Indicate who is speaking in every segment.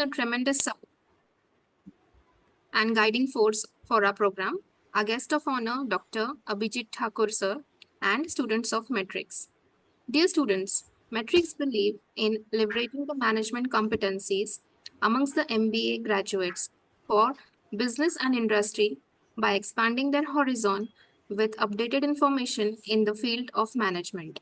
Speaker 1: A tremendous support and guiding force for our program. Our guest of honor, Dr. Abhijit Thakur sir, and students of Matrix. Dear students, Matrix believe in leveraging the management competencies amongst the MBA graduates for business and industry by expanding their horizon with updated information in the field of management.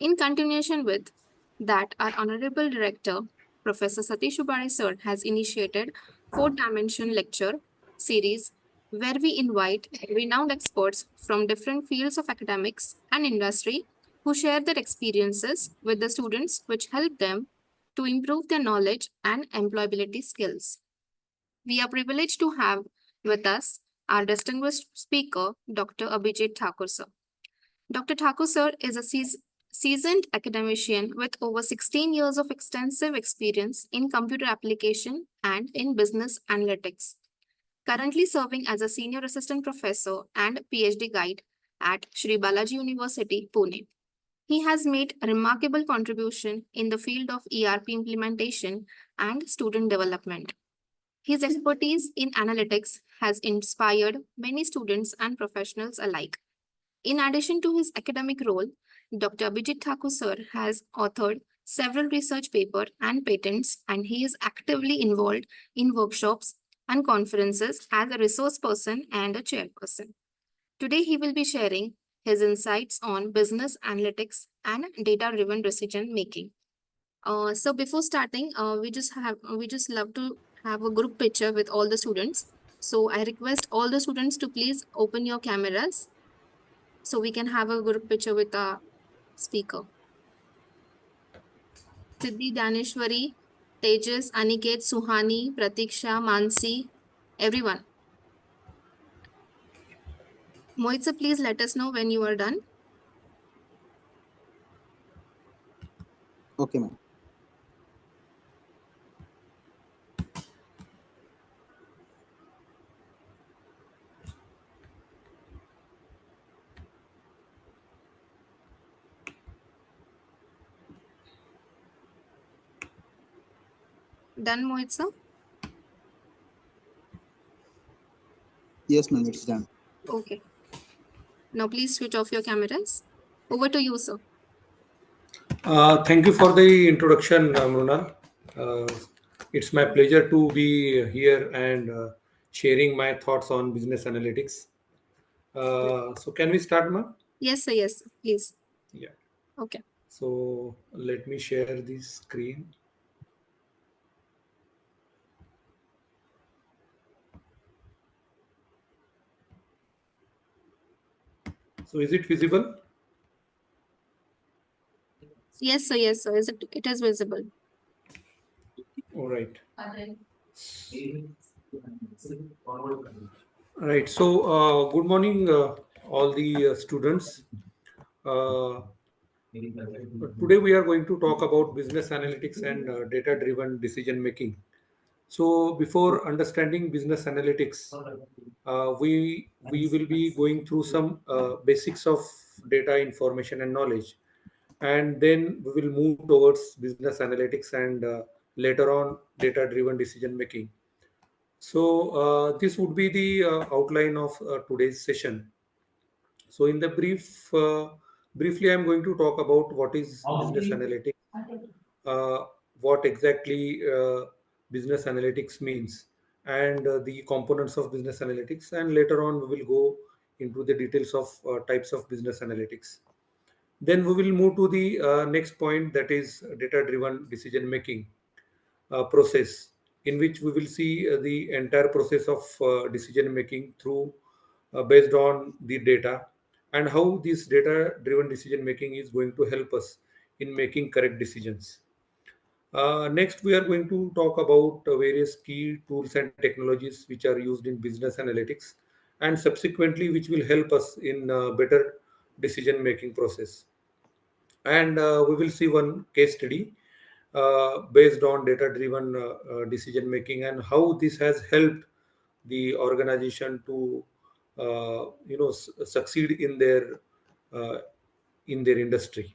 Speaker 1: In continuation with that, our Honorable Director, Professor Satish Ubari sir, has initiated 4 Dimension lecture series where we invite renowned experts from different fields of academics and industry who share their experiences with the students, which help them to improve their knowledge and employability skills. We are privileged to have with us our distinguished speaker, Dr. Abhijit Thakur sir. Dr. Thakur sir is a seasoned academician with over 16 years of extensive experience in computer application and in business analytics. Currently serving as a senior assistant professor and PhD guide at Sri Balaji University, Pune. He has made a remarkable contribution in the field of ERP implementation and student development. His expertise in analytics has inspired many students and professionals alike. In addition to his academic role, Dr. Abhijit Thakur sir has authored several research papers and patents, and he is actively involved in workshops and conferences as a resource person and a chairperson. Today, he will be sharing his insights on business analytics and data-driven decision making. So before starting, we just love to have a group picture with all the students. So I request all the students to please open your cameras so we can have a group picture with our speaker. Siddhi, Daneshwari, Tejas, Aniket, Suhani, Pratiksha, Mansi, everyone. Mohit sir, please let us know when you are done.
Speaker 2: Okay, ma'am.
Speaker 1: Done, Mohit sir?
Speaker 2: Yes, ma'am, it's done.
Speaker 1: Okay. Now please switch off your cameras. Over to you, sir.
Speaker 3: Thank you for the introduction, Mrunal. It's my pleasure to be here and sharing my thoughts on business analytics. So, can we start, ma'am?
Speaker 1: Yes, sir. Yes, sir. Please.
Speaker 3: Yeah.
Speaker 1: Okay.
Speaker 3: So, let me share the screen. So, is it visible?
Speaker 1: Yes, sir. Yes, sir. It is visible.
Speaker 3: All right. Right. So, good morning, all the students. Uh, Today, we are going to talk about business analytics and data-driven decision making. So, before understanding business analytics, we will be going through some basics of data information and knowledge, and then we will move towards business analytics and later on data-driven decision making. So, this would be the outline of today's session. So, in the briefly, I'm going to talk about what is business analytics, uh, what exactly business analytics means, and the components of business analytics. And later on, we will go into the details of types of business analytics. Then we will move to the next point, that is data-driven decision making process, in which we will see the entire process of decision making through based on the data, and how this data driven decision making is going to help us in making correct decisions. Next, we are going to talk about various key tools and technologies which are used in business analytics, and subsequently which will help us in better decision making process. And we will see one case study based on data driven decision making, and how this has helped the organization to succeed uh, in their industry.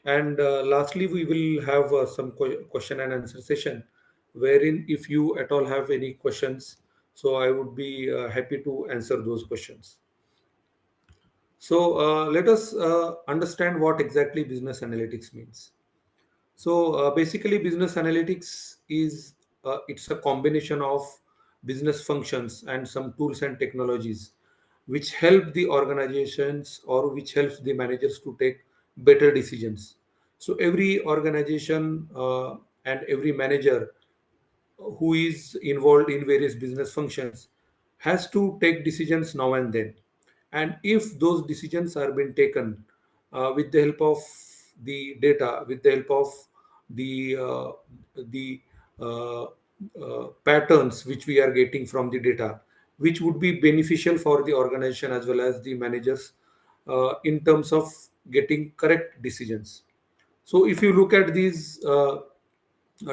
Speaker 3: And lastly, we will have some question and answer session, wherein if you at all have any questions, so I would be happy to answer those questions. So let us understand what exactly business analytics means. So basically, business analytics is it's a combination of business functions and some tools and technologies which help the organizations or which helps the managers to take better decisions. So every organization and every manager who is involved in various business functions has to take decisions now and then, and if those decisions are being taken with the help of the data, with the help of the patterns which we are getting from the data, which would be beneficial for the organization as well as the managers in terms of getting correct decisions. So if you look at these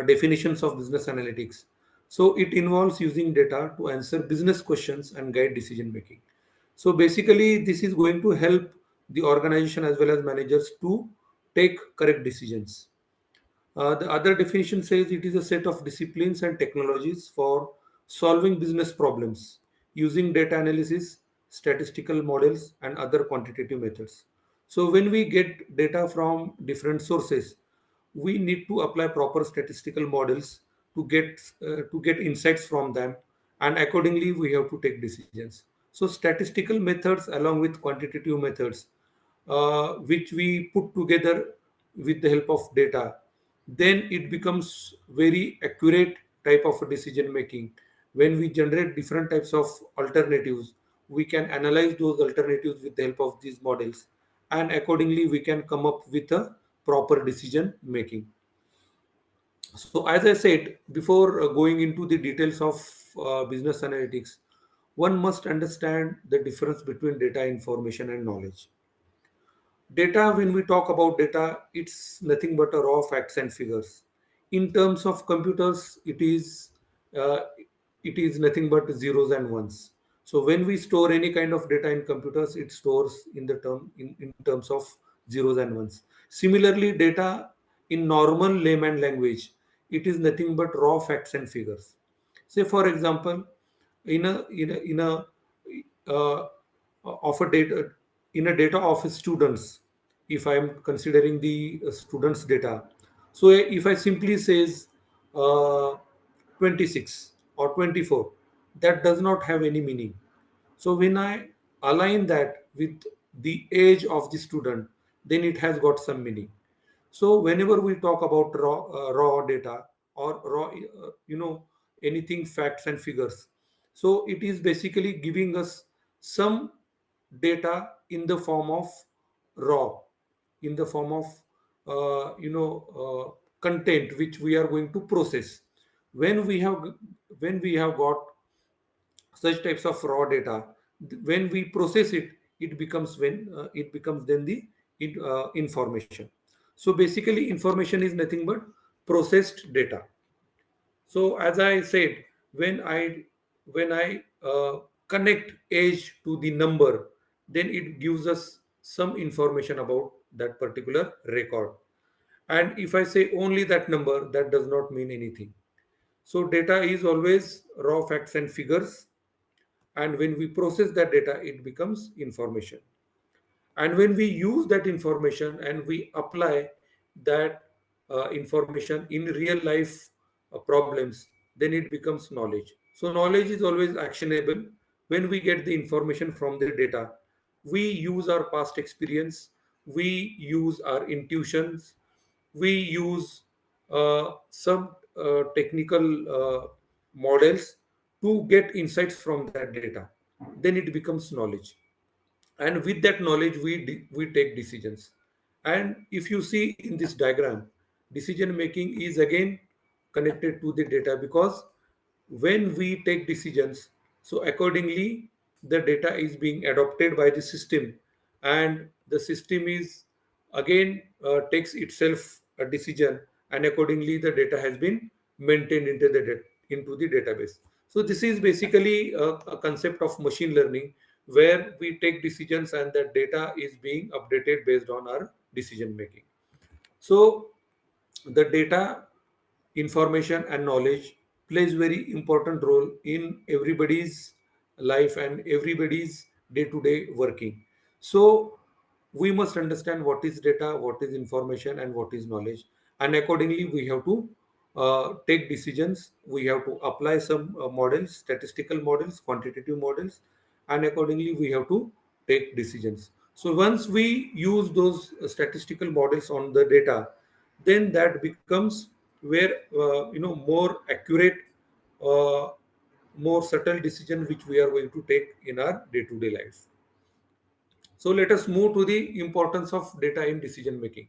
Speaker 3: definitions of business analytics. So it involves using data to answer business questions and guide decision making. So basically, this is going to help the organization as well as managers to take correct decisions. The other definition says it is a set of disciplines and technologies for solving business problems using data analysis, statistical models, and other quantitative methods. So, when we get data from different sources, we need to apply proper statistical models to get insights from them, and accordingly, we have to take decisions. So, statistical methods along with quantitative methods which we put together with the help of data, then it becomes very accurate type of a decision making. When we generate different types of alternatives, we can analyze those alternatives with the help of these models, and accordingly we can come up with a proper decision making. So as I said before, going into the details of business analytics, one must understand the difference between data, information and knowledge. Data, when we talk about data, it's nothing but a raw facts and figures. In terms of computers, uh, it is nothing but zeros and ones. So when we store any kind of data in computers, it stores in the in terms of zeros and ones. Similarly, data in normal layman language, it is nothing but raw facts and figures. Say for example, in a uh, of a data in a data of students, if I am considering the students data, so if I simply says uh, 26 or 24, that does not have any meaning. So when I align that with the age of the student, then it has got some meaning. So whenever we talk about raw data or raw, anything facts and figures, so it is basically giving us some data in the form of raw, in the form of content which we are going to process. When we have when we have got such types of raw data, when we process it, it becomes then the information. So basically information is nothing but processed data. So as I said, when I connect age to the number, then it gives us some information about that particular record. And if I say only that number, that does not mean anything. So data is always raw facts and figures, and when we process that data, it becomes information. And when we use that information and we apply that information in real life problems, then it becomes knowledge. So knowledge is always actionable. When we get the information from the data, we use our past experience, we use our intuitions, we use some technical models to get insights from that data. Then it becomes knowledge, and with that knowledge we take decisions. And if you see in this diagram, decision making is again connected to the data, because when we take decisions, so accordingly the data is being adopted by the system, and the system is again takes itself a decision, and accordingly the data has been maintained into the database. So this is basically a concept of machine learning, where we take decisions and that data is being updated based on our decision making. So the data information and knowledge plays very important role in everybody's life and everybody's day-to-day working. So we must understand what is data, what is information, and what is knowledge, and accordingly we have to take decisions. We have to apply some models, statistical models, quantitative models, and accordingly we have to take decisions. So once we use those statistical models on the data, then that becomes where more accurate, uh, more subtle decision which we are going to take in our day-to-day life. So let us move to the importance of data in decision making.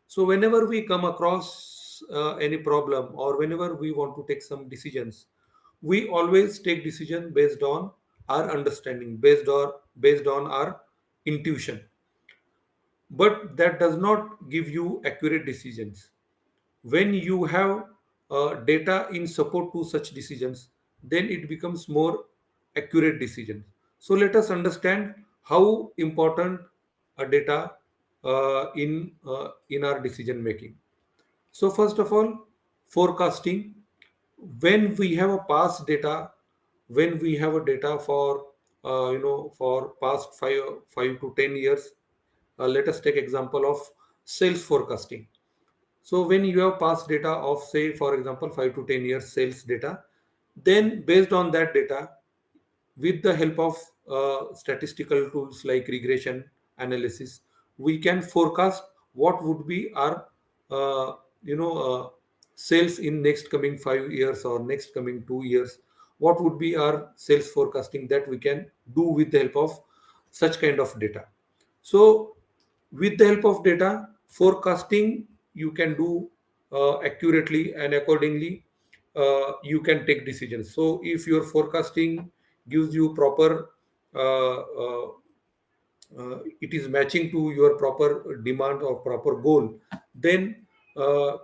Speaker 3: So whenever we come across any problem, or whenever we want to take some decisions, we always take decision based on our understanding, based on our intuition. But that does not give you accurate decisions. When you have data in support to such decisions, then it becomes more accurate decisions. So let us understand how important a data in our decision making. So first of all, forecasting. When we have a past data, when we have a data for for past 5 to 10 years, let us take example of sales forecasting. So when you have past data of, say, for example, 5 to 10 years sales data, then based on that data, with the help of statistical tools like regression analysis, we can forecast what would be our uh, you know uh, sales in next coming 5 years or next coming 2 years. What would be our sales forecasting that we can do with the help of such kind of data. So with the help of data forecasting, you can do accurately, and accordingly you can take decisions. So if your forecasting gives you proper it is matching to your proper demand or proper goal, then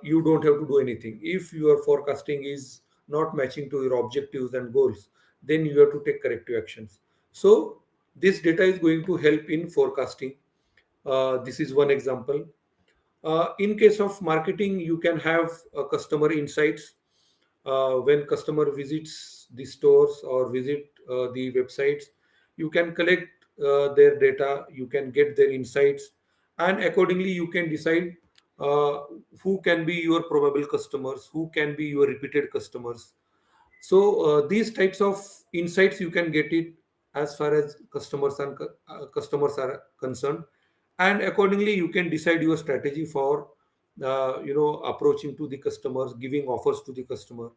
Speaker 3: you don't have to do anything. If your forecasting is not matching to your objectives and goals, then you have to take corrective actions. So this data is going to help in forecasting. This is one example. In case of marketing, you can have customer insights. When customer visits the stores or visit the websites, you can collect their data, you can get their insights, and accordingly you can decide uh, who can be your probable customers, who can be your repeated customers. So these types of insights you can get it as far as customers are concerned, and accordingly you can decide your strategy for approaching to the customers, giving offers to the customer.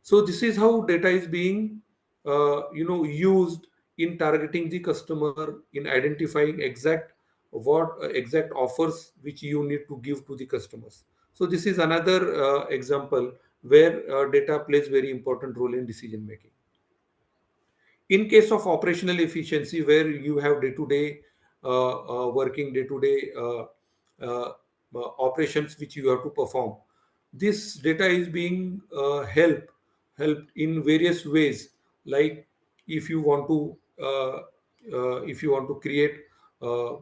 Speaker 3: So this is how data is being used in targeting the customer, in identifying exact offers which you need to give to the customers. So this is another example where data plays very important role in decision making. In case of operational efficiency, where you have day-to-day working, day-to-day uh, operations which you have to perform, this data is being helped in various ways. Like if you want to create uh,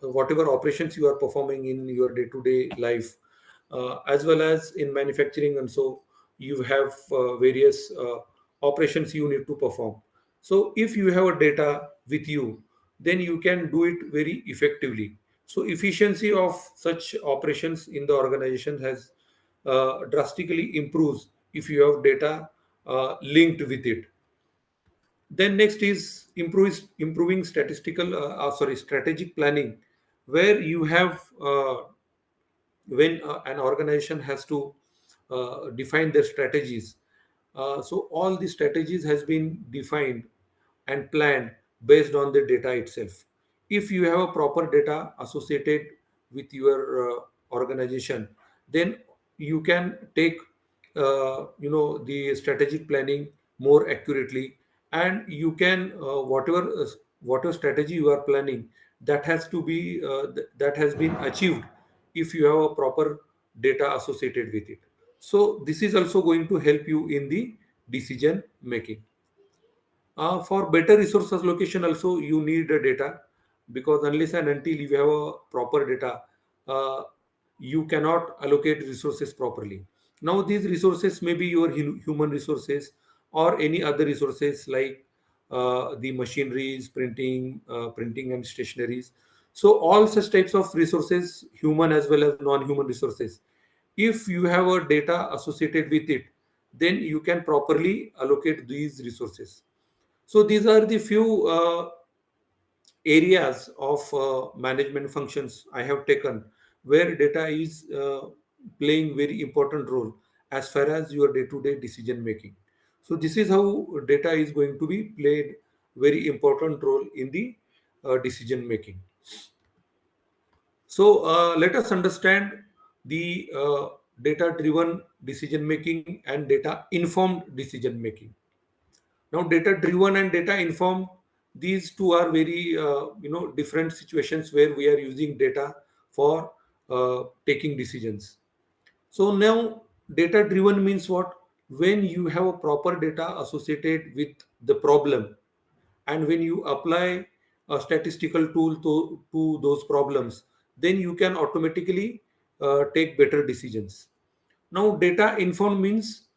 Speaker 3: whatever operations you are performing in your day-to-day life, as well as in manufacturing, and so you have various operations you need to perform. So if you have a data with you, then you can do it very effectively. So efficiency of such operations in the organization has drastically improves if you have data linked with it. Then next is improving strategic planning, where you have when an organization has to define their strategies. So all the strategies has been defined and planned based on the data itself. If you have a proper data associated with your organization, then you can take the strategic planning more accurately, and you can whatever strategy you are planning, that has to be that has been achieved if you have a proper data associated with it. So this is also going to help you in the decision making. For better resource allocation also you need a data, because unless and until you have a proper data, uh, you cannot allocate resources properly. Now these resources may be your human resources or any other resources like the machineries, printing and stationaries. So all such types of resources, human as well as non-human resources, if you have a data associated with it, then you can properly allocate these resources. So these are the few areas of management functions I have taken where data is playing very important role as far as your day-to-day decision making. So this is how data is going to be played very important role in the decision making. So let us understand the data-driven decision making and data-informed decision making. Now data driven and data informed, these two are very different situations where we are using data for taking decisions. So now data driven means what? When you have a proper data associated with the problem, and when you apply a statistical tool to those problems, then you can automatically take better decisions. Now data informed means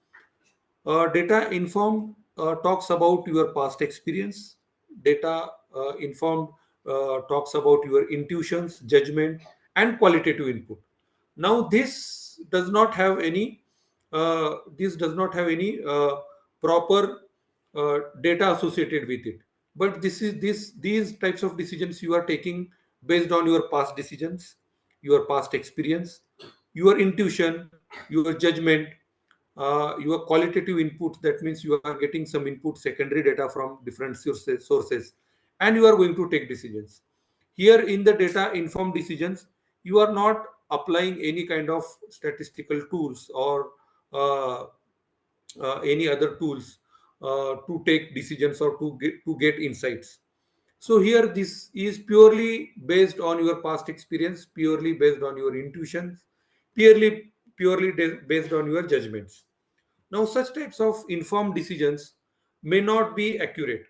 Speaker 3: data informed talks about your past experience. Data informed talks about your intuitions, judgment, and qualitative input. Now, this does not have any proper data associated with it. But these types of decisions you are taking based on your past decisions, your past experience, your intuition, your judgment, your qualitative inputs. That means you are getting some input secondary data from different sources, and you are going to take decisions. Here in the data informed decisions, you are not applying any kind of statistical tools or uh, any other tools to take decisions or to get insights. So here this is purely based on your past experience, purely based on your intuitions, purely based on your judgments. Now, such types of informed decisions may not be accurate,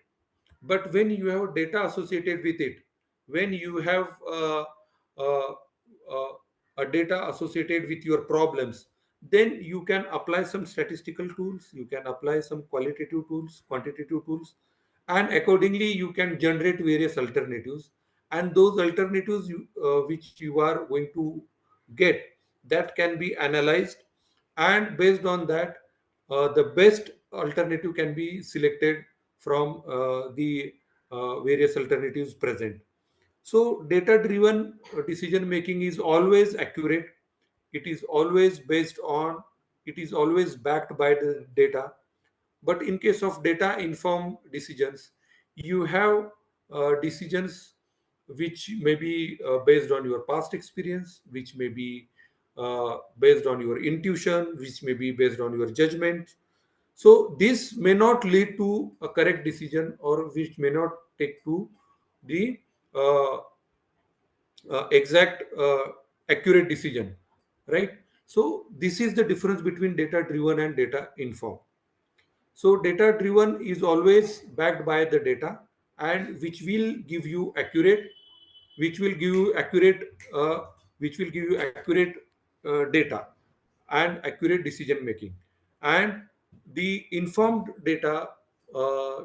Speaker 3: but when you have data associated with it, when you have uh, uh, a data associated with your problems, then you can apply some statistical tools, you can apply some qualitative tools, quantitative tools, and accordingly you can generate various alternatives. And those alternatives which you are going to get, that can be analyzed, and based on that the best alternative can be selected from the various alternatives present. So data driven decision making is always accurate, it is always based on, it is always backed by the data. But in case of data informed decisions, you have decisions which may be based on your past experience, which may be based on your intuition, which may be based on your judgment. So this may not lead to a correct decision, or which may not take to the uh, exact accurate decision, right? So this is the difference between data driven and data informed. So data driven is always backed by the data, and which will give you accurate, data and accurate decision making. And the informed data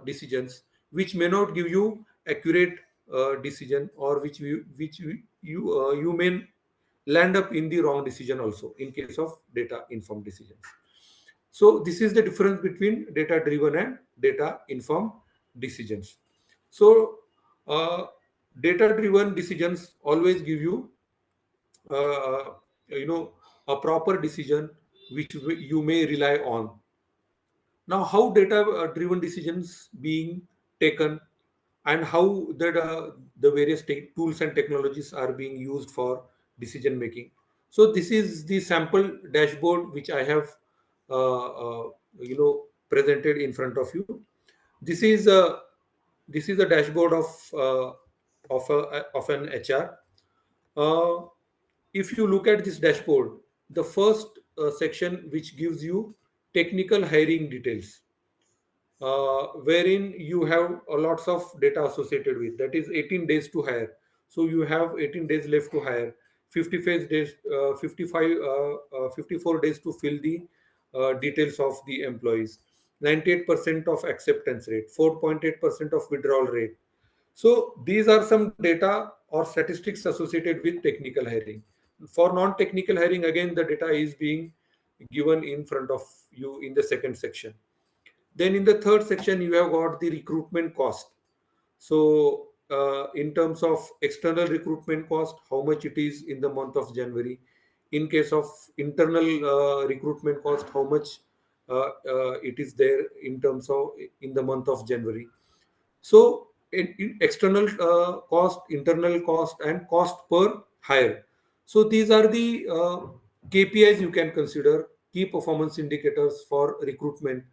Speaker 3: decisions, which may not give you accurate decision, or you may land up in the wrong decision also in case of data informed decisions. So this is the difference between data driven and data informed decisions. So uh, data driven decisions always give you uh, you know a proper decision which you may rely on. Now, how data driven decisions being taken, and how the various tools and technologies are being used for decision making. So this is the sample dashboard which I have presented in front of you. This is a dashboard of an HR. Uh, if you look at this dashboard, the first section which gives you technical hiring details, wherein you have lots of data associated with, that is 18 days to hire. So you have 18 days left to hire, 55 days, 54 days to fill the details of the employees, 98% of acceptance rate, 4.8% of withdrawal rate. So these are some data or statistics associated with technical hiring. For non-technical hiring, again, the data is being given in front of you in the second section. Then in the third section, you have got the recruitment cost. So in terms of external recruitment cost, how much it is in the month of January. In case of internal recruitment cost, how much it is there in terms of in the month of January. So in external cost, internal cost, and cost per hire. So these are the KPIs you can consider, key performance indicators for recruitment,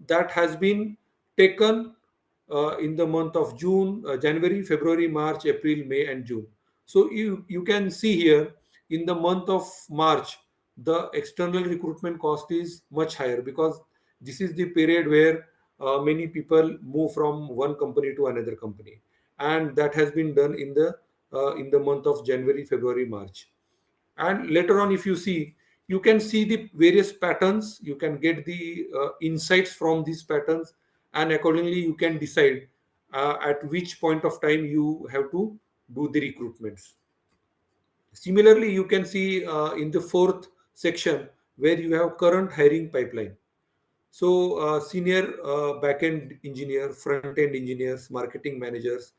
Speaker 3: that has been taken in the month of June, January, February, March, April, May, and June. So you can see here in the month of March, the external recruitment cost is much higher because this is the period where many people move from one company to another company, and that has been done in the month of January, February, March. And later on, if you see, you can see the various patterns, you can get the insights from these patterns, and accordingly you can decide at which point of time you have to do the recruitments. Similarly, you can see in the fourth section where you have current hiring pipeline. So, senior backend engineer, front end engineers, marketing managers,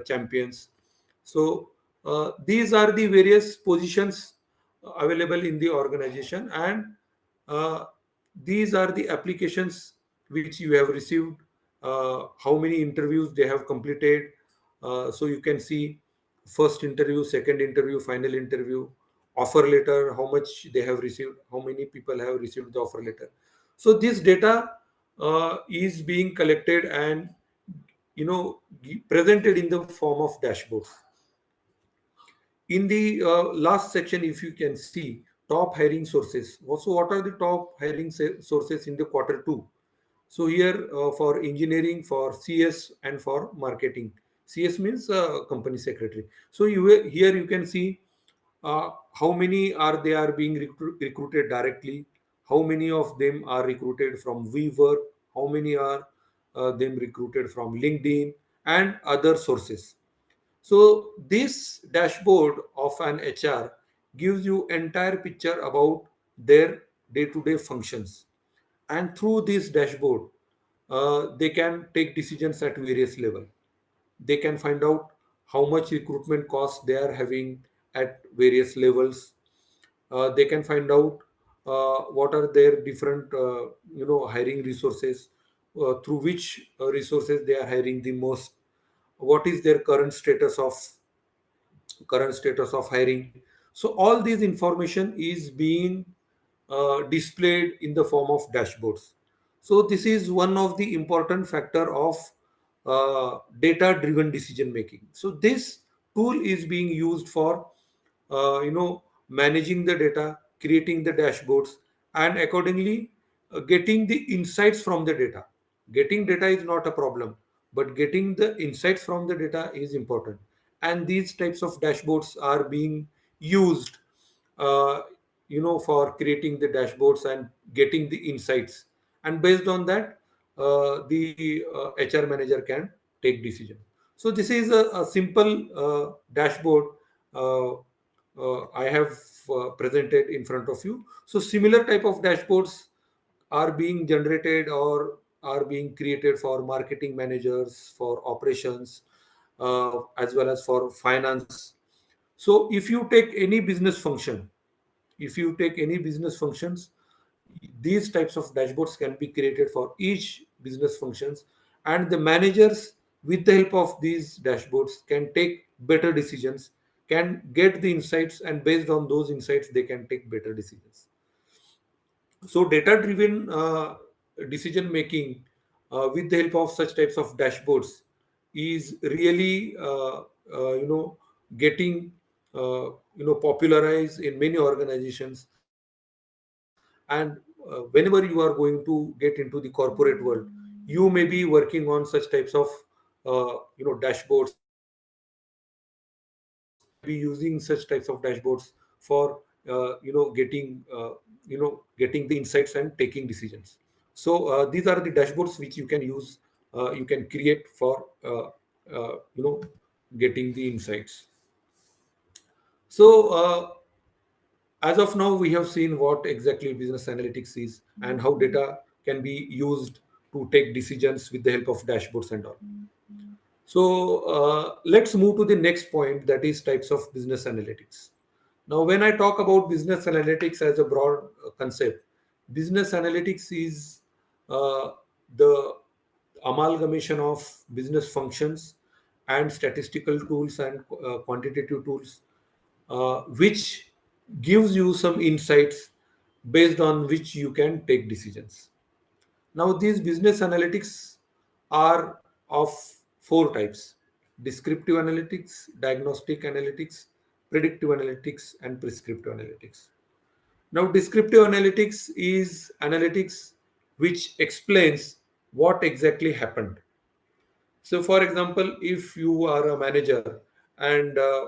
Speaker 3: champions. So, these are the various positions available in the organization, and uh, these are the applications which you have received, how many interviews they have completed. So, you can see first interview, second interview, final interview, offer letter, how much they have received, how many people have received the offer letter. So this data is being collected and presented in the form of dashboards. In the last section, if you can see top hiring sources. Also, what are the top hiring sources in the quarter two? So here for engineering, for CS, and for marketing. CS means company secretary. So here you can see how many are being recruited directly, how many of them are recruited from WeWork, how many are them recruited from LinkedIn and other sources. So this dashboard of an HR gives you entire picture about their day-to-day functions, and through this dashboard they can take decisions at various level. They can find out how much recruitment costs they are having at various levels. They can find out what are their different hiring resources, through which resources they are hiring the most, what is their current status of hiring. So all these information is being displayed in the form of dashboards. So this is one of the important factor of data driven decision making. So this tool is being used for managing the data, creating the dashboards, and accordingly getting the insights from the data. Getting data is not a problem, but getting the insights from the data is important. And these types of dashboards are being used uh, for creating the dashboards and getting the insights, and based on that the HR manager can take decision. So this is a simple dashboard uh, I have presented in front of you. So similar type of dashboards are being generated or are being created for marketing managers, for operations, as well as for finance. So if you take any business functions, these types of dashboards can be created for each business functions, and the managers with the help of these dashboards can take better decisions, can get the insights, and based on those insights they can take better decisions. So data driven decision making with the help of such types of dashboards is really getting popularized in many organizations. And whenever you are going to get into the corporate world, you may be working on such types of dashboards, and you may be be using such types of dashboards for getting the insights and taking decisions. So these are the dashboards which you can use, you can create for getting the insights. So as of now, we have seen what exactly business analytics is and how data can be used to take decisions with the help of dashboards and all. So let's move to the next point, that is types of business analytics. Now, when I talk about business analytics as a broad concept, business analytics is the amalgamation of business functions and statistical tools and quantitative tools, which gives you some insights based on which you can take decisions. Now, these business analytics are of four types: descriptive analytics, diagnostic analytics, predictive analytics, and prescriptive analytics. Now, descriptive analytics is analytics which explains what exactly happened. So, for example, if you are a manager and uh,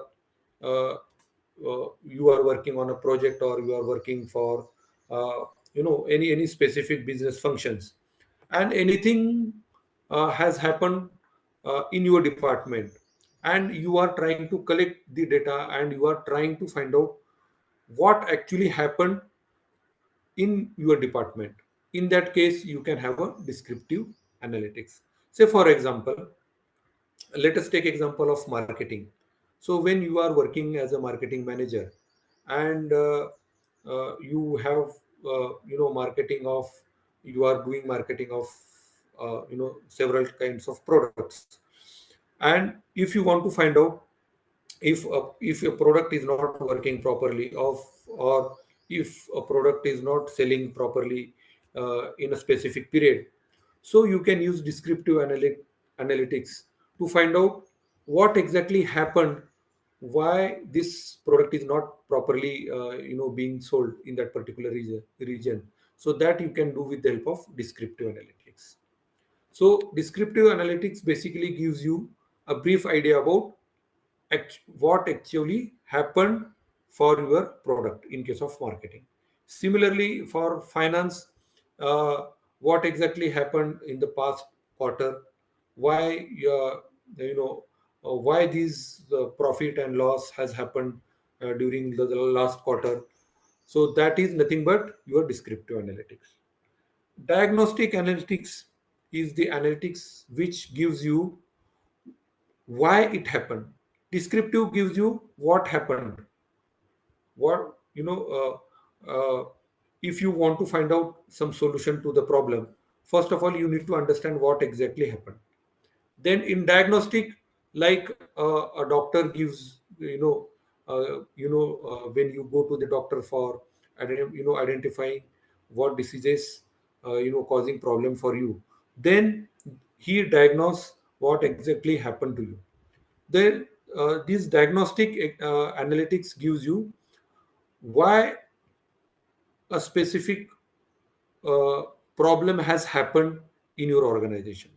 Speaker 3: you are working on a project, or you are working for any specific business functions, and anything has happened in your department, and you are trying to collect the data and you are trying to find out what actually happened in your department. In that case, you can have a descriptive analytics. Say, for example, let us take example of marketing. So when you are working as a marketing manager, and you have marketing of, you are doing marketing of several kinds of products, and if you want to find out if a product is not working properly, or if a product is not selling properly in a specific period, so you can use descriptive analytics to find out what exactly happened, why this product is not properly being sold in that particular region. So that you can do with the help of descriptive analytics. So descriptive analytics basically gives you a brief idea about what actually happened for your product in case of marketing. Similarly, for finance, what exactly happened in the past quarter, why why these profit and loss has happened during the last quarter. So that is nothing but your descriptive analytics. Diagnostic analytics is the analytics which gives you why it happened. Descriptive gives you what happened. What if you want to find out some solution to the problem, first of all you need to understand what exactly happened. Then in diagnostic, like a doctor gives, when you go to the doctor for identifying what diseases causing problem for you, then he diagnose what exactly happened to you. Then this diagnostic analytics gives you why a specific uh, problem has happened in your organization.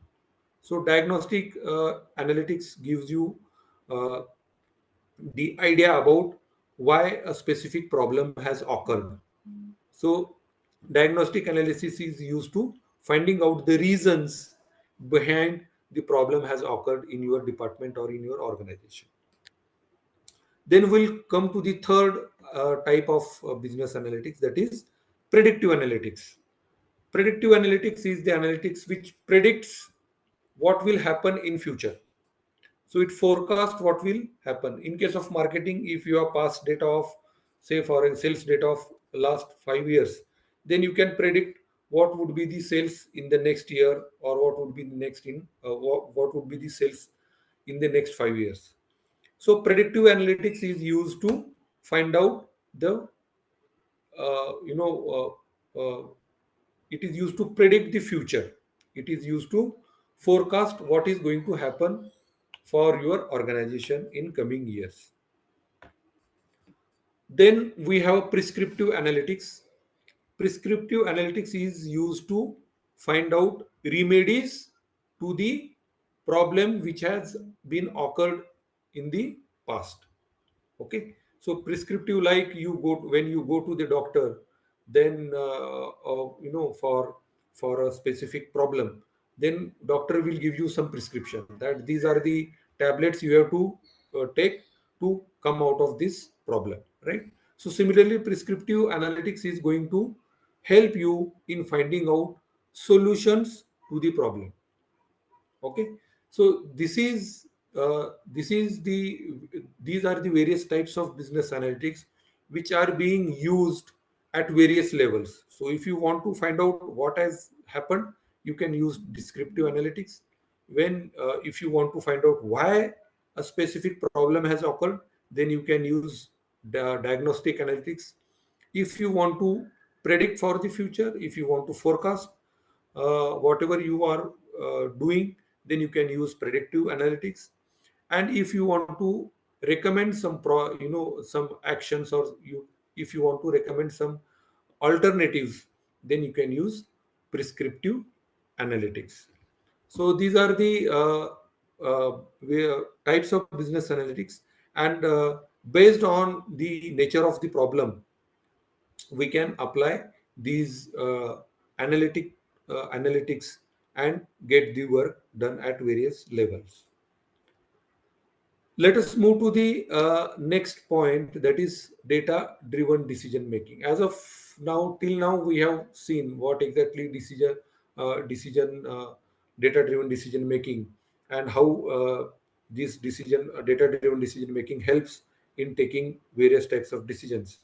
Speaker 3: So diagnostic analytics gives you uh, the idea about why a specific problem has occurred. So diagnostic analysis is used to finding out the reasons behind the problem has occurred in your department or in your organization. Then we'll come to the third type of business analytics, that is predictive analytics. Predictive analytics is the analytics which predicts what will happen in future. So it forecasts what will happen. In case of marketing, if you have past data of, say, for a sales data of last 5 years, then you can predict what would be the sales in the next year, or what would be the next in what would be the sales in the next 5 years. So predictive analytics is used to find out the uh, you know it is used to predict the future. It is used to forecast what is going to happen for your organization in coming years. Then we have prescriptive analytics. Prescriptive analytics is used to find out remedies to the problem which has been occurred in the past. Okay, so prescriptive, like when you go to the doctor, then for a specific problem, then doctor will give you some prescription that these are the tablets you have to take to come out of this problem, right? So similarly, prescriptive analytics is going to help you in finding out solutions to the problem. Okay, so this is these are the various types of business analytics which are being used at various levels. So if you want to find out what has happened, you can use descriptive analytics. When if you want to find out why a specific problem has occurred, then you can use diagnostic analytics. If you want to predict for the future, if you want to forecast whatever you are doing, then you can use predictive analytics. And if you want to recommend some some actions, or you if you want to recommend some alternatives, then you can use prescriptive analytics. So these are the types of business analytics, and based on the nature of the problem, we can apply these analytics and get the work done at various levels. Let us move to the next point, that is data driven decision making. As of now, till now, we have seen what exactly decision data driven decision making, and how this decision data driven decision making helps in taking various types of decisions.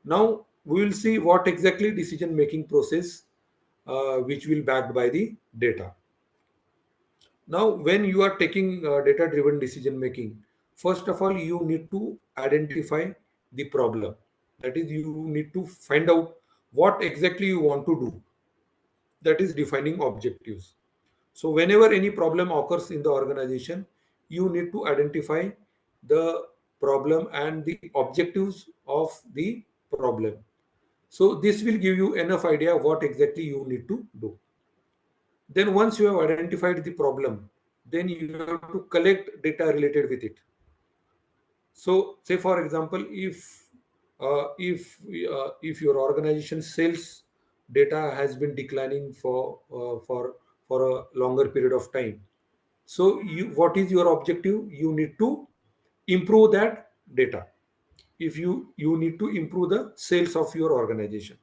Speaker 3: Now we will see what exactly decision making process which will backed by the data. Now, when you are taking data driven decision making, first of all, you need to identify the problem. That is, you need to find out what exactly you want to do. That is defining objectives. So, whenever any problem occurs in the organization, you need to identify the problem and the objectives of the problem. So, this will give you enough idea what exactly you need to do. Then once you have identified the problem, then you have to collect data related with it. So say for example, if your organization sales data has been declining for a longer period of time, so what is your objective? You need to improve that data. If you need to improve the sales of your organization,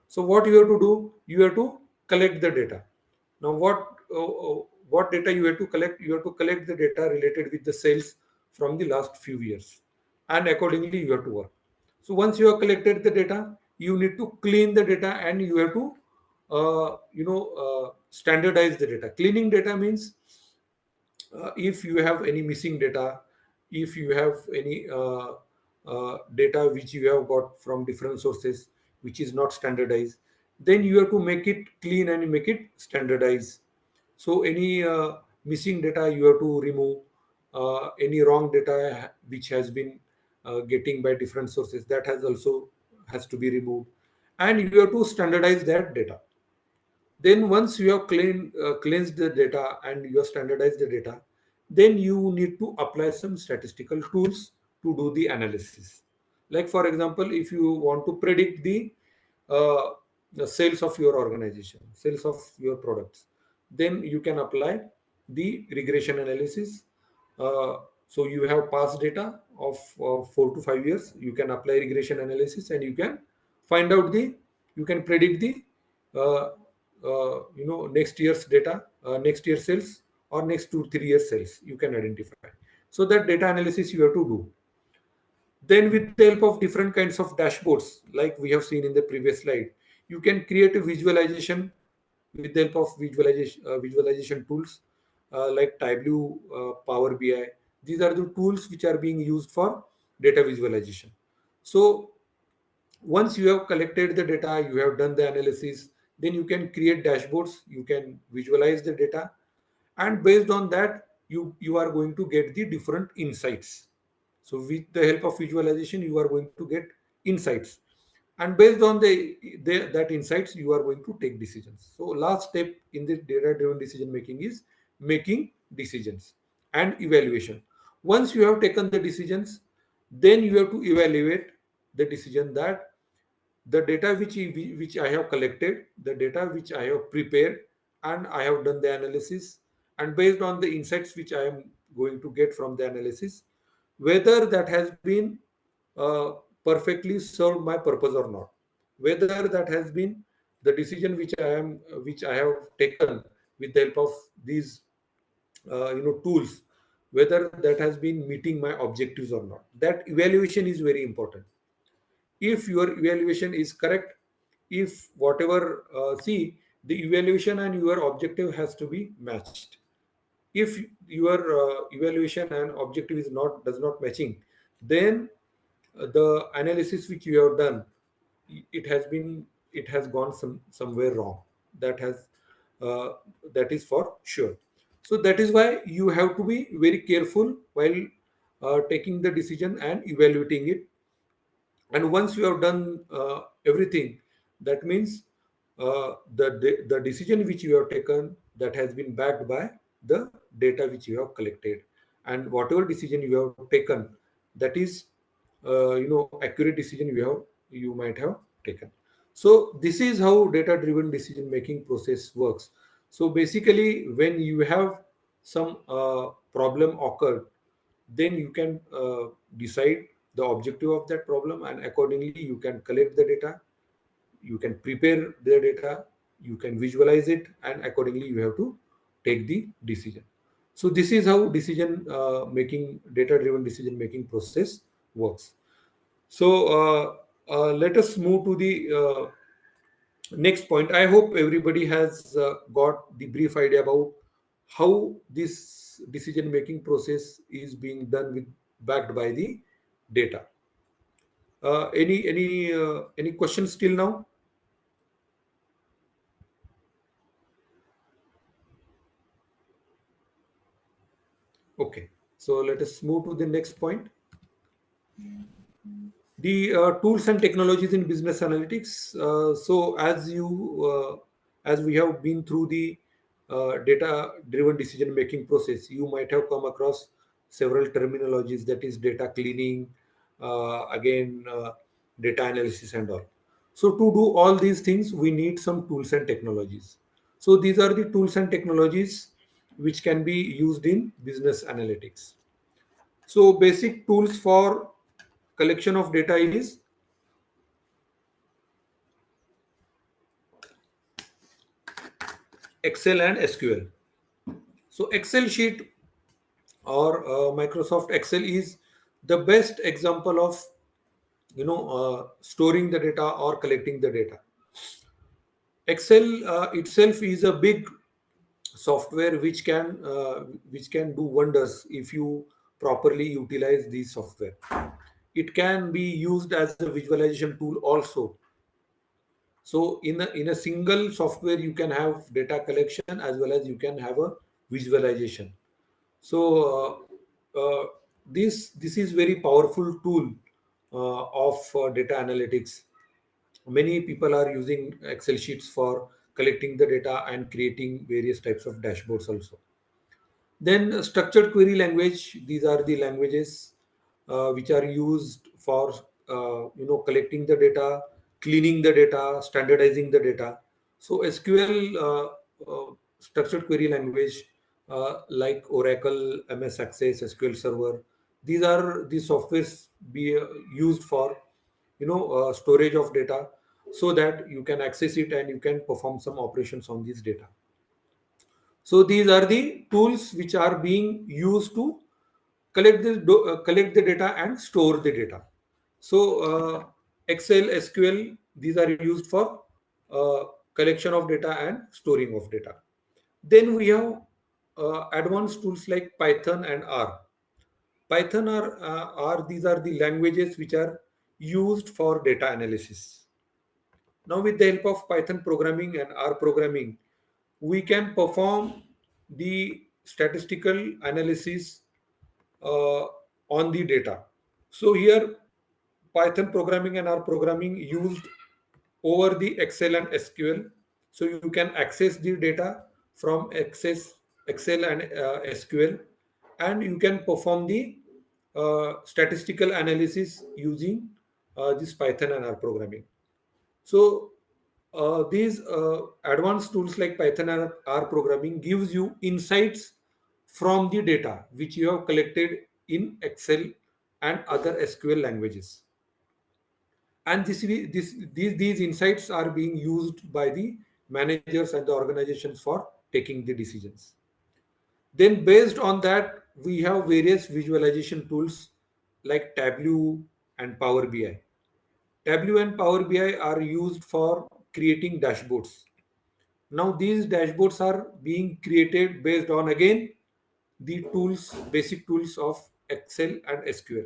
Speaker 3: so what you have to do, you have to collect the data. Now what data you have to collect? You have to collect the data related with the sales from the last few years, and accordingly you have to work. So once you have collected the data, you need to clean the data, and you have to standardize the data. Cleaning data means if you have any missing data, if you have any data which you have got from different sources which is not standardized, then you have to make it clean and make it standardized. So any missing data you have to remove, any wrong data which has been getting by different sources, that has to be removed, and you have to standardize that data. Then once you have cleansed the data and you have standardized the data, then you need to apply some statistical tools to do the analysis. Like for example, if you want to predict uh, the sales of your organization, sales of your products, then you can apply the regression analysis. uh, so you have past data of 4 to 5 years, you can apply regression analysis, and you can predict the uh, next year's data, next year sales, or next 2 3 years sales you can identify. So that data analysis you have to do. Then with the help of different kinds of dashboards, like we have seen in the previous slide, you can create a visualization with the help of visualization tools like Tableau, Power BI. These are the tools which are being used for data visualization. So once you have collected the data, you have done the analysis, then you can create dashboards, you can visualize the data, and based on that, you are going to get the different insights. So with the help of visualization, you are going to get insights, and based on that insights, you are going to take decisions. So last step in the data driven decision making is making decisions and evaluation. Once you have taken the decisions, Then you have to evaluate the decision that the data which I have collected, the data which I have prepared, and I have done the analysis, and based on the insights which I am going to get from the analysis, whether that has been uh, perfectly served my purpose or not, whether that has been the decision which I have taken with the help of these tools, whether that has been meeting my objectives or not. That evaluation is very important. If your evaluation is correct, if whatever see, the evaluation and your objective has to be matched. If your evaluation and objective is not does not matching, then the analysis which you have done, it has gone somewhere wrong. That has uh, that is for sure. So that is why you have to be very careful while taking the decision and evaluating it. And once you have done everything, that means the decision which you have taken, that has been backed by the data which you have collected, and whatever decision you have taken, that is accurate decision you might have taken. So this is how data driven decision making process works. So basically, when you have some problem occurred, then you can decide the objective of that problem, and accordingly you can collect the data, you can prepare the data, you can visualize it, and accordingly you have to take the decision. So this is how decision making data driven decision making process works. So let us move to the next point. I hope everybody has got the brief idea about how this decision making process is being done with backed by the data. Any questions till now? Okay, so let us move to the next point. The tools and technologies in business analytics. So as we have been through the data driven decision making process, you might have come across several terminologies, that is data cleaning, again data analysis and all. So to do all these things, we need some tools and technologies. So these are the tools and technologies which can be used in business analytics. So basic tools for collection of data is Excel and SQL. So Excel sheet or Microsoft Excel is the best example of storing the data or collecting the data. Excel itself is a big software which can do wonders if you properly utilize the software. It can be used as a visualization tool also. So in a single software, you can have data collection as well as you can have a visualization. So this is very powerful tool of data analytics. Many people are using Excel sheets for collecting the data and creating various types of dashboards also. Then structured query language. These are the languages which are used for collecting the data, cleaning the data, standardizing the data. So SQL, structured query language like Oracle, MS Access, SQL Server. These are the softwares be used for storage of data, so that you can access it and you can perform some operations on this data. So these are the tools which are being used to collect the data and store the data. So Excel, SQL, these are used for collection of data and storing of data. Then we have advanced tools like Python and R. Python are these are the languages which are used for data analysis. Now, with the help of Python programming and R programming, we can perform the statistical analysis uh, on the data. So here, Python programming and R programming used over the Excel and SQL. So you can access the data from Excel and SQL, and you can perform the statistical analysis using this Python and R programming. So these advanced tools like Python and R programming gives you insights from the data which you have collected in Excel and other SQL languages. And these insights are being used by the managers and the organizations for taking the decisions. Then based on that, we have various visualization tools like Tableau and Power BI. Tableau and Power BI are used for creating dashboards. Now these dashboards are being created based on again the tools, basic tools of Excel and SQL.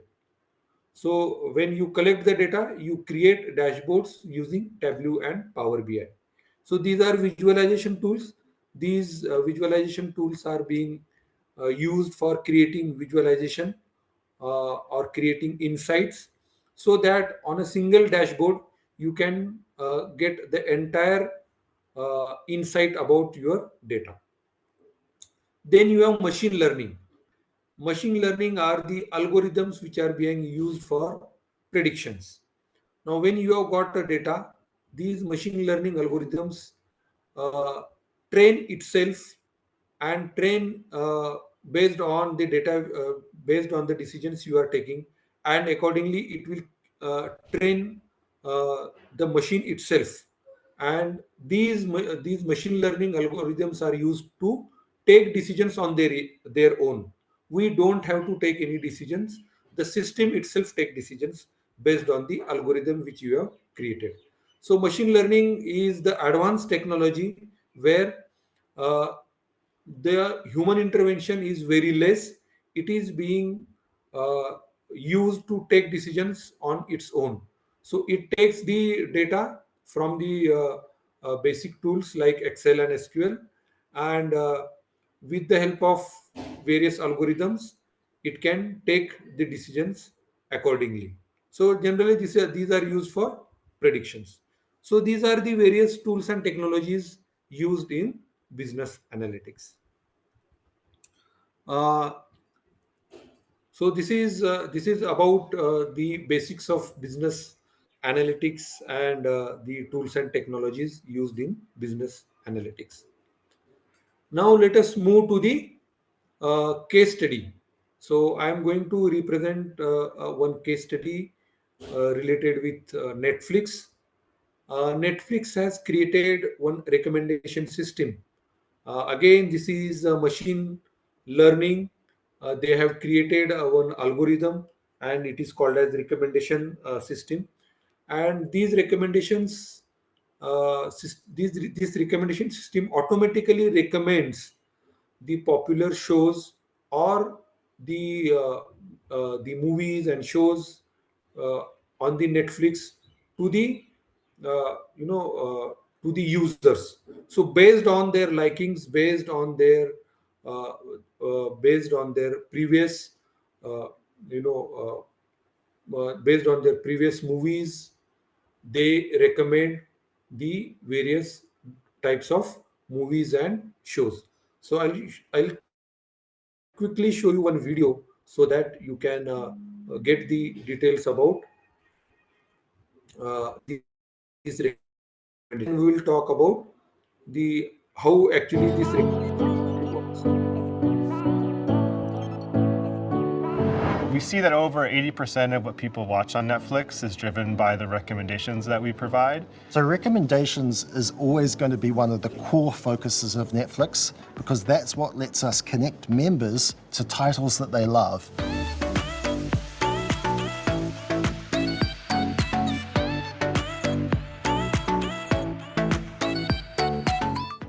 Speaker 3: So when you collect the data, you create dashboards using Tableau and Power BI. So these are visualization tools. These visualization tools are being used for creating visualization or creating insights, so that on a single dashboard you can get the entire insight about your data. Then you have machine learning. Machine learning are the algorithms which are being used for predictions. Now, when you have got the data, these machine learning algorithms uh, train itself and train based on the data, based on the decisions you are taking, and accordingly it will train the machine itself. And these machine learning algorithms are used to take decisions on their own. We don't have to take any decisions. The system itself take decisions based on the algorithm which you have created. So machine learning is the advanced technology where uh, the human intervention is very less. It is being uh, used to take decisions on its own. So it takes the data from the basic tools like Excel and SQL, and with the help of various algorithms, it can take the decisions accordingly. So generally, these are used for predictions. So these are the various tools and technologies used in business analytics. Uh, so this is about the basics of business analytics and the tools and technologies used in business analytics. Now let us move to the case study. So I am going to represent one case study related with Netflix. Netflix has created one recommendation system. Again, this is machine learning. They have created one algorithm, and it is called as recommendation system. And these recommendations, this recommendation system automatically recommends the popular shows or the movies and shows uh, on the Netflix to the to the users. So based on their likings, uh, based on their previous uh, you know based on their previous movies, they recommend the various types of movies and shows. So I'll quickly show you one video so that you can get the details about these recommendations. Then we will talk about the how actually this recommendation works.
Speaker 4: We see that over 80% of what people watch on Netflix is driven by the recommendations that we provide.
Speaker 5: So recommendations is always going to be one of the core focuses of Netflix because that's what lets us connect members to titles that they love.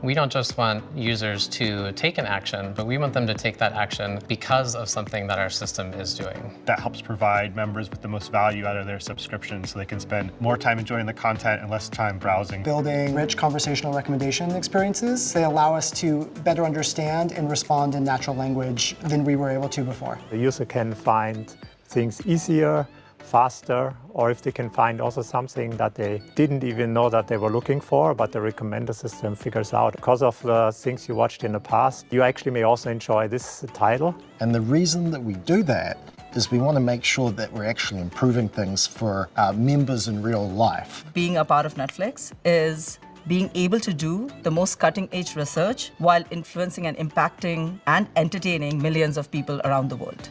Speaker 6: We don't just want users to take an action, but we want them to take that action because of something that our system is doing.
Speaker 4: That helps provide members with the most value out of their subscription so they can spend more time enjoying the content and less time browsing.
Speaker 7: Building rich conversational recommendation experiences. They allow us to better understand and respond in natural language than we were able to before.
Speaker 8: The user can find things easier, faster, or if they can find also something that they didn't even know that they were looking for, but the recommender system figures out. Because of the things you watched in the past, you actually may also enjoy this title.
Speaker 5: And the reason that we do that is we want to make sure that we're actually improving things for our members in real life.
Speaker 9: Being a part of Netflix is being able to do the most cutting-edge research while influencing and impacting and entertaining millions of people around the world.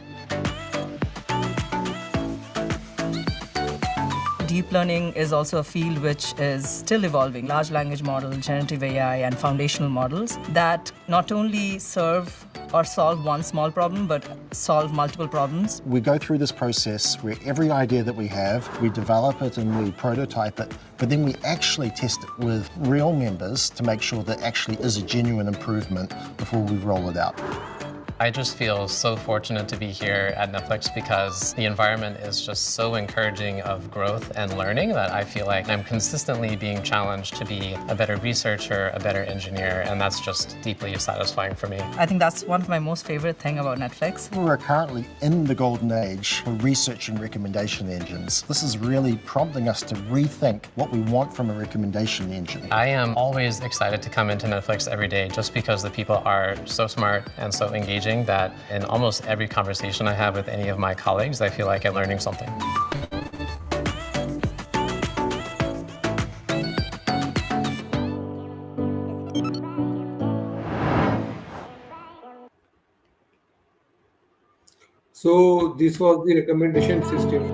Speaker 9: Deep learning is also a field which is still evolving. Large language models, generative AI, and foundational models that not only serve or solve one small problem, but solve multiple problems.
Speaker 5: We go through this process where every idea that we have, we develop it and we prototype it, but then we actually test it with real members to make sure that actually is a genuine improvement before we roll it out.
Speaker 6: I just feel so fortunate to be here at Netflix because the environment is just so encouraging of growth and learning that I feel like I'm consistently being challenged to be a better researcher, a better engineer, and that's just deeply satisfying for me.
Speaker 9: I think that's one of my most favorite thing about Netflix.
Speaker 5: We're currently in the golden age for research and recommendation engines. This is really prompting us to rethink what we want from a recommendation engine.
Speaker 6: I am always excited to come into Netflix every day just because the people are so smart and so engaging that in almost every conversation I have with any of my colleagues, I feel like I'm learning something.
Speaker 3: So this was the recommendation system.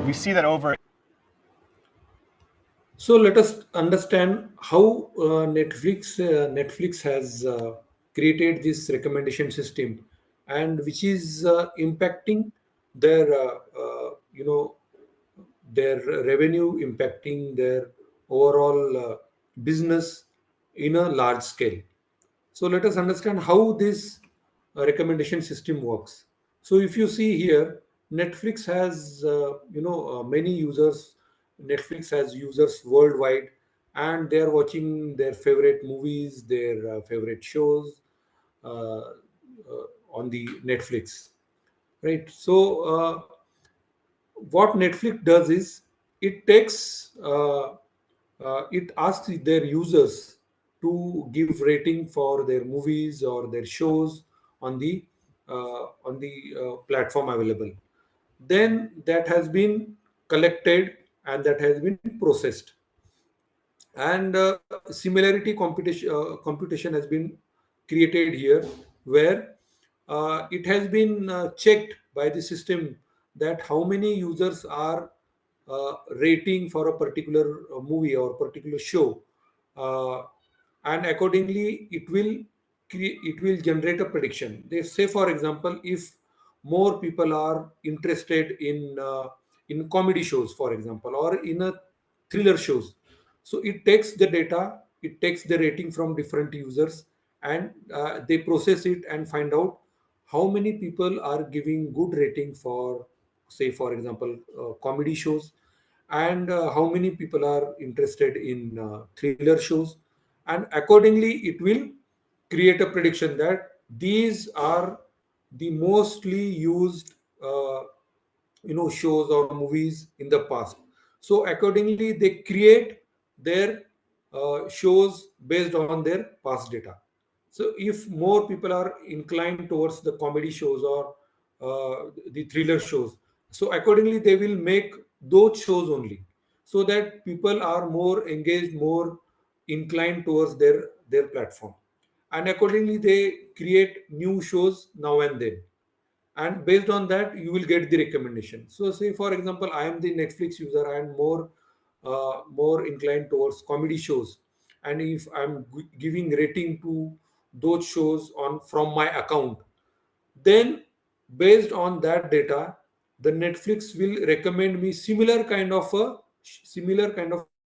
Speaker 4: We see that over
Speaker 3: So let us understand how Netflix has created this recommendation system, and which is impacting their their revenue, impacting their overall business in a large scale. So let us understand how this recommendation system works. So if you see here, Netflix has many users. Netflix has users worldwide, and they are watching their favorite movies, their favorite shows on the Netflix, right? So what Netflix does is it asks their users to give rating for their movies or their shows on the platform available. Then that has been collected and that has been processed, and similarity computation has been created here, where it has been checked by the system that how many users are rating for a particular movie or particular show, uh, and accordingly it will generate a prediction. They say, for example, if more people are interested in comedy shows, for example, or in a thriller shows, so it takes the data, it takes the rating from different users, and they process it and find out how many people are giving good rating for, say, for example, comedy shows, and how many people are interested in thriller shows, and accordingly it will create a prediction that these are the mostly used shows or movies in the past. So accordingly they create their shows based on their past data. So if more people are inclined towards the comedy shows or the thriller shows, so accordingly they will make those shows only, so that people are more engaged, more inclined towards their platform, and accordingly they create new shows now and then, and based on that you will get the recommendation. So say, for example, I am the Netflix user, I am more inclined towards comedy shows, and if I'm giving rating to those shows on from my account, then based on that data the Netflix will recommend me similar kind of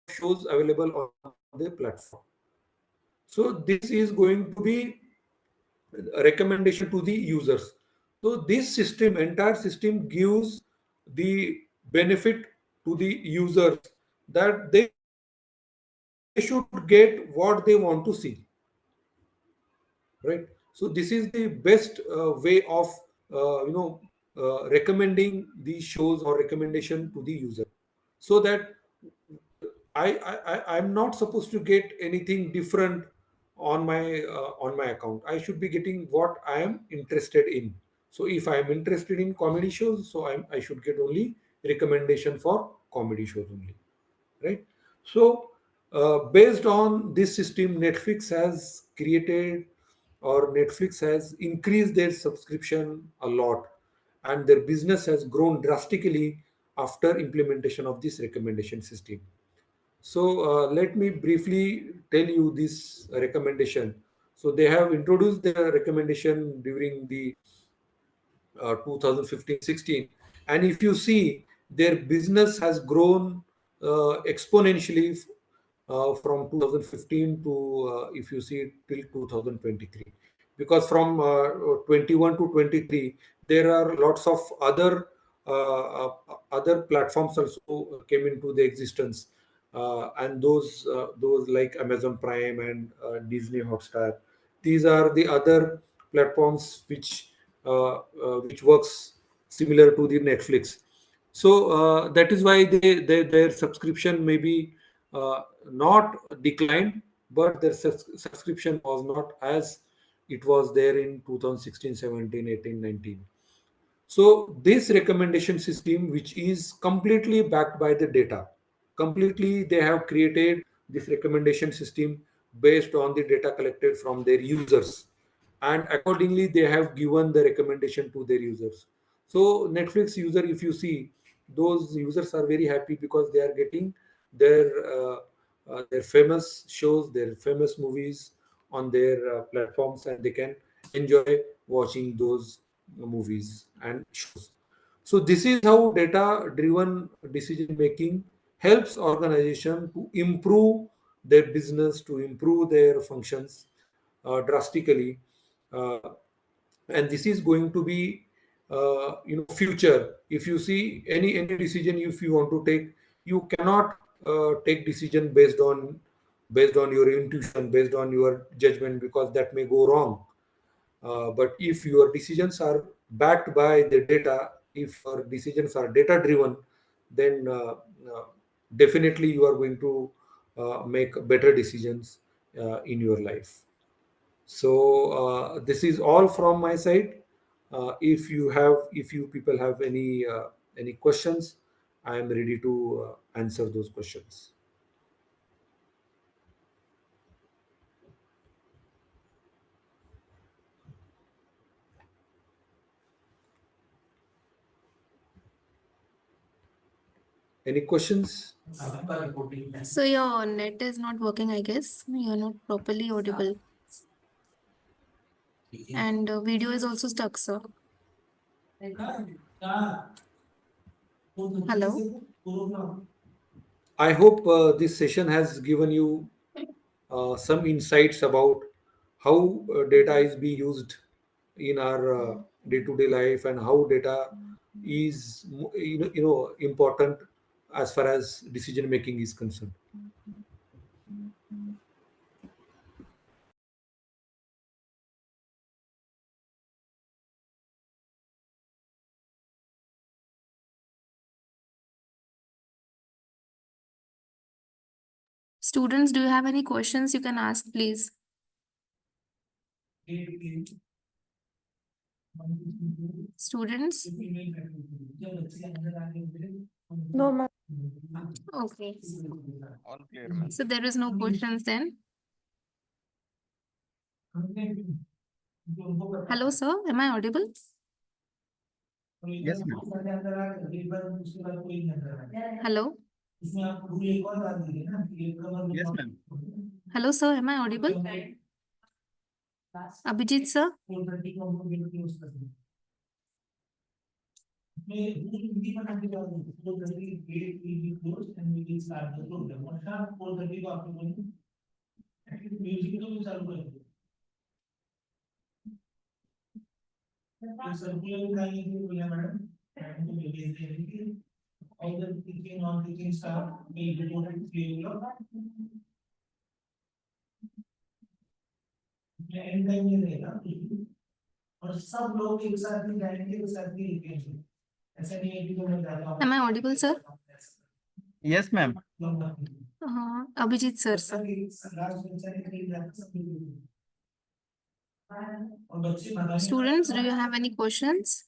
Speaker 3: shows available on the platform. So this is going to be a recommendation to the users. So this system, entire system, gives the benefit to the users that they should get what they want to see, right? So this is the best way of recommending these shows or recommendation to the user, so that I'm not supposed to get anything different on my account. I should be getting what I am interested in. So if I am interested in comedy shows, so I should get only recommendation for comedy shows only, right? So based on this system, Netflix has created, or Netflix has increased their subscription a lot, and their business has grown drastically after implementation of this recommendation system. So let me briefly tell you this recommendation. So they have introduced the recommendation during the 2015-16, and if you see, their business has grown exponentially from 2015 to, if you see, till 2023, because from 21 to 23 there are lots of other platforms also came into the existence, and those like Amazon Prime and Disney Hotstar. These are the other platforms which works similar to the Netflix. So that is why their subscription may be not declined, but their subscription was not as it was there in 2016, 17, 18, 19. So this recommendation system, which is completely backed by the data, completely they have created this recommendation system based on the data collected from their users, and accordingly they have given the recommendation to their users. So Netflix user, if you see, those users are very happy because they are getting their their famous shows, their famous movies on their platforms, and they can enjoy watching those movies and shows. So this is how data driven decision making helps organization to improve their business, to improve their functions drastically. uh, and this is going to be future. If you see any decision, if you want to take, you cannot take decision based on your intuition, based on your judgment, because that may go wrong. But if your decisions are backed by the data, if your decisions are data driven, then definitely you are going to make better decisions in your life. So this is all from my side. If you people have any questions, I am ready to answer those questions. Any questions?
Speaker 1: So your net is not working, I guess. You're not properly audible. And video is also stuck, sir. Hello?
Speaker 3: I hope this session has given you some insights about how data is being used in our day-to-day life, and how data is important as far as decision making is concerned.
Speaker 1: Students, do you have any questions you can ask, please? Students?
Speaker 10: No, ma'am.
Speaker 1: Okay. So there is no questions then? Hello, sir. Am I audible?
Speaker 2: Yes, ma'am.
Speaker 1: Hello?
Speaker 2: Yes, ma'am.
Speaker 1: Hello, sir. Am I audible? Abhijit, sir? Am I audible, sir?
Speaker 10: Yes, ma'am.
Speaker 1: Abhijit sir, sir. Students, do you have any questions?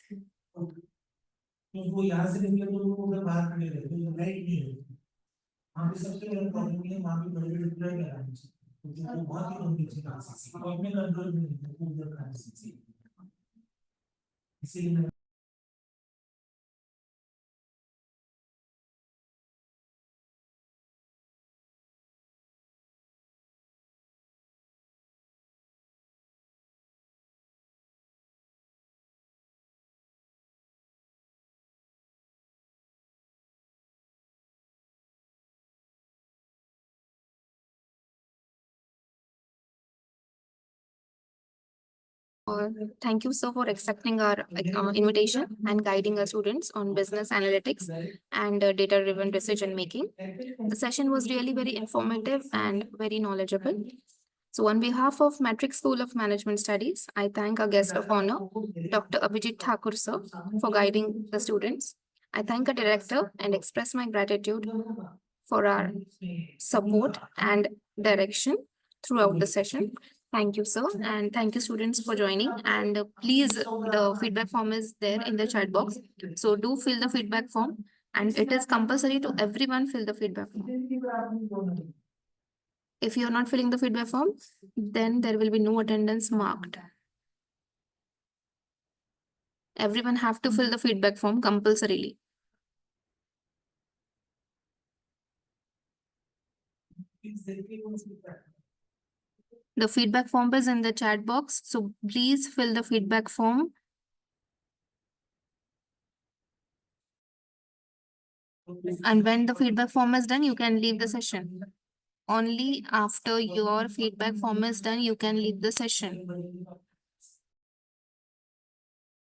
Speaker 1: Thank you, sir, for accepting our invitation and guiding our students on business analytics and data-driven decision making. The session was really very informative and very knowledgeable. So on behalf of Matrix School of Management Studies, I thank our guest of honor, Dr. Abhijit Thakur, sir, for guiding the students. I thank our director and express my gratitude for our support and direction throughout the session. Thank you, sir, and thank you, students, for joining. And please, the feedback form is there in the chat box. So do fill the feedback form, and it is compulsory to everyone fill the feedback form. If you are not filling the feedback form, then there will be no attendance marked. Everyone have to fill the feedback form compulsorily. The feedback form is in the chat box, so please fill the feedback form. And when the feedback form is done, you can leave the session. Only after your feedback form is done, you can leave the session.